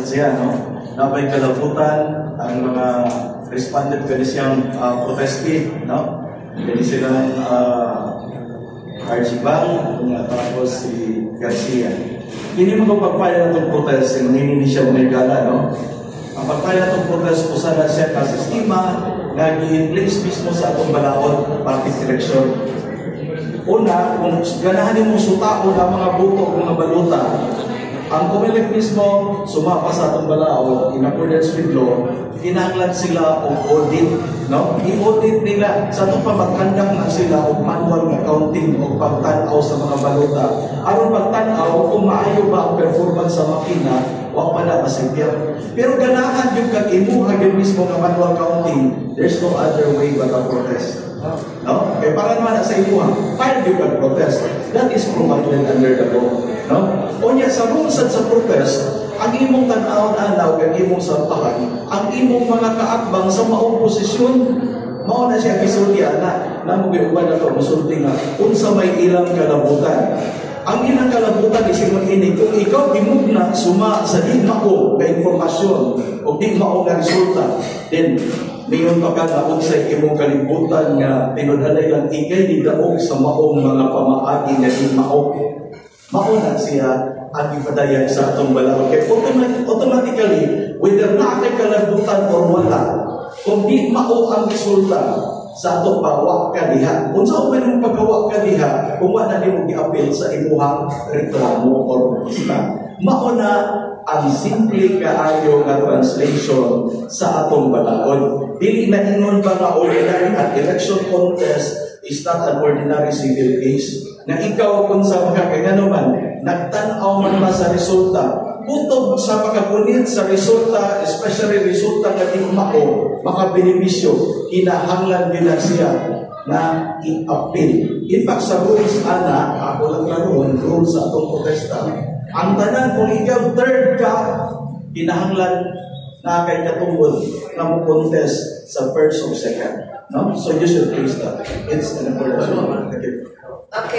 siya, no? Napay kalabutan ang mga responded ka siyang protesti, no? Kaya silang Archibald, tapos si Garcia. Hindi mo pagpapaya itong protest, hindi siya umigala, no? Ang pagpapaya itong protest, usahan siya kasistima na i-place mismo sa atong balaod party selection. Una, kung ganahan mo sutao ng mga buto, mga baluta, ang Comelec mismo sumapa sa atong balaod in accordance with law, kinahanglan sila og audit, no? I-audit nila sa itong pamagkandak na sila og manual accounting o pagtanaw sa mga baluta. Aron pagtanaw kung maayo ba ang performance sa makina, wa pa na masigyan. Pero ganahan yung kag-imuha yung mismo ng manual accounting, there's no other way but a protest. No? Kaya para naman sa imuha, file yung protest. That is provided under the law. No? O niya, sa rules sa protest, ang imong tanaw-tanaw, ang imong sampahan, ang imong mga kaakbang sa maong posisyon, mao na siya kisultian na mugiuban na ito, musulti nga, unsa may ilang kalabutan. Ang ilang kalabutan isimon ini, kung ikaw imugna suma sa di mao na informasyon o di mao na resulta, then niyon pa ka na unsay imong kalibutan nga tinudhalay lang ikay di daog sa maong mga pamaagi nga di mao. Mao na siya ang ipadayan sa atong balaod. Kaya automatically, whether na kay kalabutan or wala, kung di mao ang resulta sa atong pagawak ka diha, kung sa upan mong pagawak ka diha, kung wala na mo gi-appeal sa imuhang reklamo or protesta. Mao na ang simple kaayo nga translation sa atong balaod. Dili na ingon ba nga ordinary at election contest is not an ordinary civil case. Na ikaw kung sa makakagano man, nagtanaw man ba sa resulta, butob sa pagkapunit sa resulta, especially resulta nga di mao, makabenepisyo, kinahanglan nila siya na i-appeal. In fact, sa rules, ana, ako lang karoon, rules sa atong protesta, ang tanan, kung ikaw third ka, kinahanglan na kay katungod na mo contest sa first or second. No? So you should face that. It's an important one. Okay.